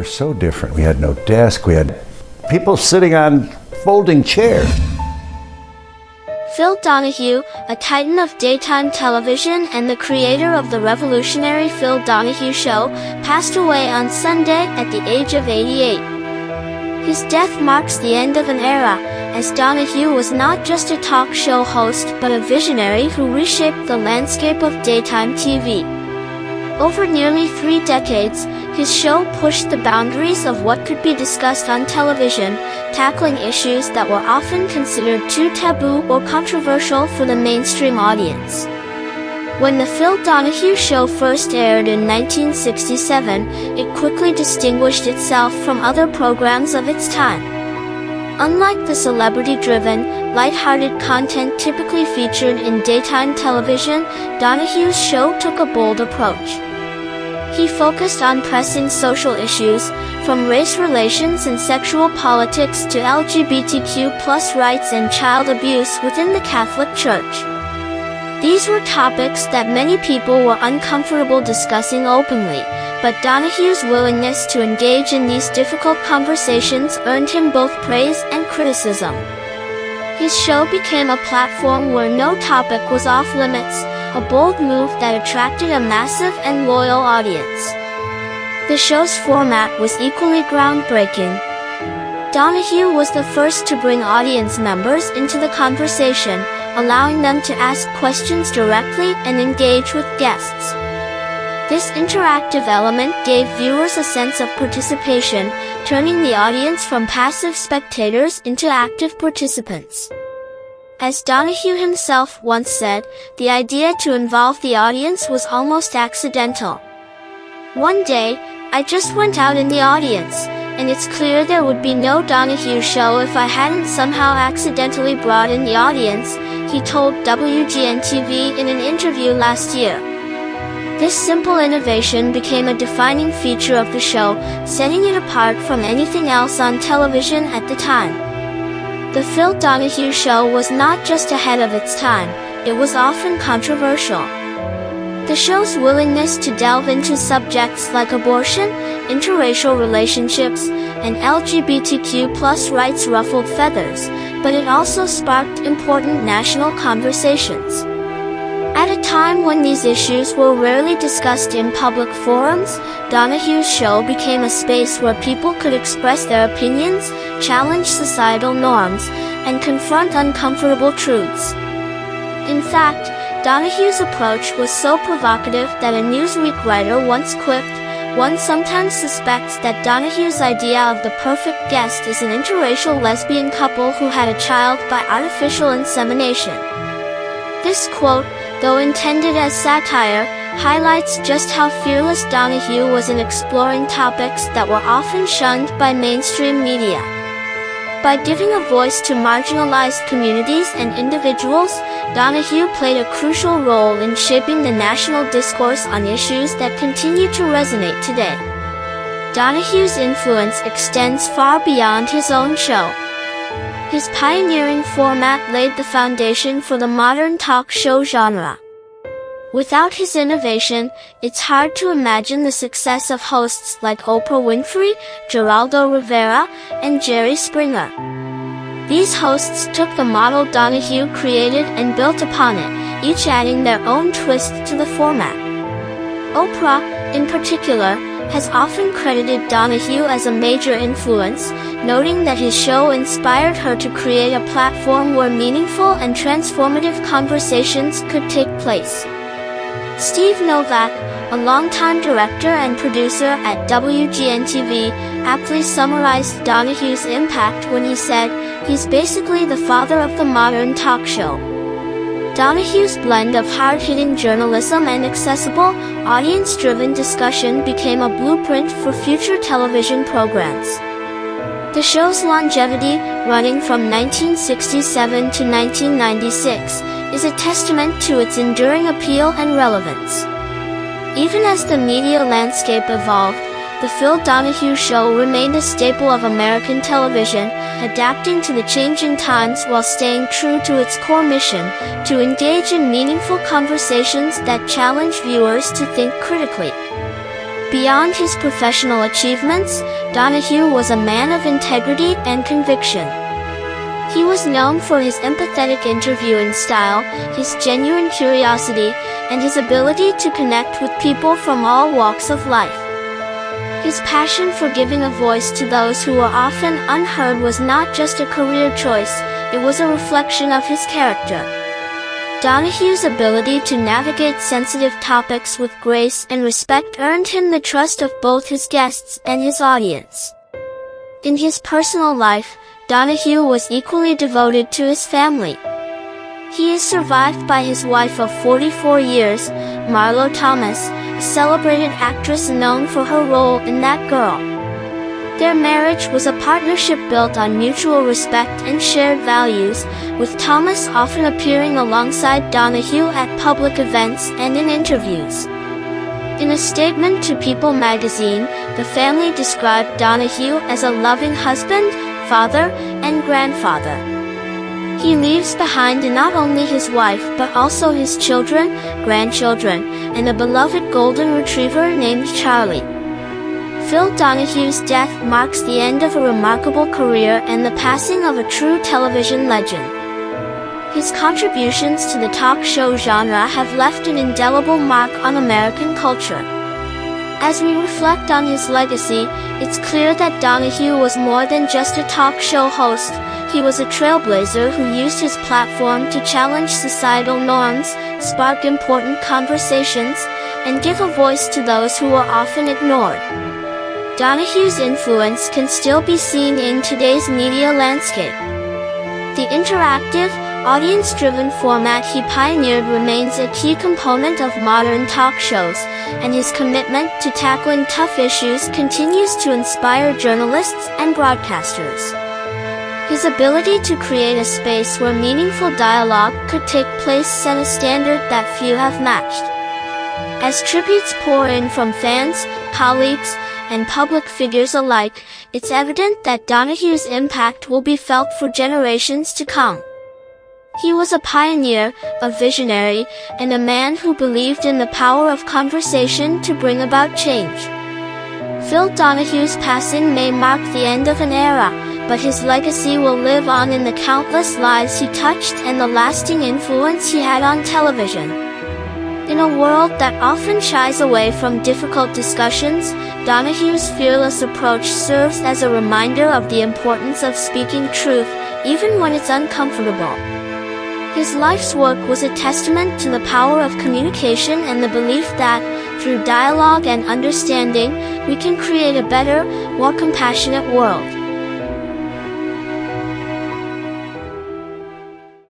so different. We had no desk, we had people sitting on folding chairs. Phil Donahue, a titan of daytime television and the creator of the revolutionary Phil Donahue Show, passed away on Sunday at the age of 88. His death marks the end of an era, as Donahue was not just a talk show host but a visionary who reshaped the landscape of daytime TV. Over nearly 3 decades, his show pushed the boundaries of what could be discussed on television, tackling issues that were often considered too taboo or controversial for the mainstream audience. When the Phil Donahue Show first aired in 1967, it quickly distinguished itself from other programs of its time. Unlike the celebrity-driven, lighthearted content typically featured in daytime television, Donahue's show took a bold approach. He focused on pressing social issues, from race relations and sexual politics to LGBTQ+ rights and child abuse within the Catholic Church. These were topics that many people were uncomfortable discussing openly, but Donahue's willingness to engage in these difficult conversations earned him both praise and criticism. His show became a platform where no topic was off limits, a bold move that attracted a massive and loyal audience. The show's format was equally groundbreaking. Donahue was the first to bring audience members into the conversation, allowing them to ask questions directly and engage with guests. This interactive element gave viewers a sense of participation, turning the audience from passive spectators into active participants. As Donahue himself once said, the idea to involve the audience was almost accidental. One day, I just went out in the audience, and it's clear there would be no Donahue Show if I hadn't somehow accidentally brought in the audience, he told WGN-TV in an interview last year. This simple innovation became a defining feature of the show, setting it apart from anything else on television at the time. The Phil Donahue Show was not just ahead of its time, it was often controversial. The show's willingness to delve into subjects like abortion, interracial relationships, and LGBTQ+ rights ruffled feathers, but it also sparked important national conversations. At a time when these issues were rarely discussed in public forums, Donahue's show became a space where people could express their opinions, challenge societal norms, and confront uncomfortable truths. In fact, Donahue's approach was so provocative that a Newsweek writer once quipped, "One sometimes suspects that Donahue's idea of the perfect guest is an interracial lesbian couple who had a child by artificial insemination." This quote, though intended as satire, highlights just how fearless Donahue was in exploring topics that were often shunned by mainstream media. By giving a voice to marginalized communities and individuals, Donahue played a crucial role in shaping the national discourse on issues that continue to resonate today. Donahue's influence extends far beyond his own show. His pioneering format laid the foundation for the modern talk show genre. Without his innovation, it's hard to imagine the success of hosts like Oprah Winfrey, Geraldo Rivera, and Jerry Springer. These hosts took the model Donahue created and built upon it, each adding their own twist to the format. Oprah, in particular, has often credited Donahue as a major influence, noting that his show inspired her to create a platform where meaningful and transformative conversations could take place. Steve Novak, a longtime director and producer at WGN-TV, aptly summarized Donahue's impact when he said, "He's basically the father of the modern talk show." Donahue's blend of hard-hitting journalism and accessible, audience-driven discussion became a blueprint for future television programs. The show's longevity, running from 1967 to 1996, is a testament to its enduring appeal and relevance. Even as the media landscape evolved, the Phil Donahue Show remained a staple of American television, adapting to the changing times while staying true to its core mission, to engage in meaningful conversations that challenge viewers to think critically. Beyond his professional achievements, Donahue was a man of integrity and conviction. He was known for his empathetic interviewing style, his genuine curiosity, and his ability to connect with people from all walks of life. His passion for giving a voice to those who were often unheard was not just a career choice, it was a reflection of his character. Donahue's ability to navigate sensitive topics with grace and respect earned him the trust of both his guests and his audience. In his personal life, Donahue was equally devoted to his family. He is survived by his wife of 44 years, Marlo Thomas, a celebrated actress known for her role in That Girl. Their marriage was a partnership built on mutual respect and shared values, with Thomas often appearing alongside Donahue at public events and in interviews. In a statement to People magazine, the family described Donahue as a loving husband, father, and grandfather. He leaves behind not only his wife but also his children, grandchildren, and a beloved golden retriever named Charlie. Phil Donahue's death marks the end of a remarkable career and the passing of a true television legend. His contributions to the talk show genre have left an indelible mark on American culture. As we reflect on his legacy, it's clear that Donahue was more than just a talk show host. He was a trailblazer who used his platform to challenge societal norms, spark important conversations, and give a voice to those who were often ignored. Donahue's influence can still be seen in today's media landscape. The interactive, audience-driven format he pioneered remains a key component of modern talk shows, and his commitment to tackling tough issues continues to inspire journalists and broadcasters. His ability to create a space where meaningful dialogue could take place set a standard that few have matched. As tributes pour in from fans, colleagues, and public figures alike, it's evident that Donahue's impact will be felt for generations to come. He was a pioneer, a visionary, and a man who believed in the power of conversation to bring about change. Phil Donahue's passing may mark the end of an era, but his legacy will live on in the countless lives he touched and the lasting influence he had on television. In a world that often shies away from difficult discussions, Donahue's fearless approach serves as a reminder of the importance of speaking truth, even when it's uncomfortable. His life's work was a testament to the power of communication and the belief that, through dialogue and understanding, we can create a better, more compassionate world.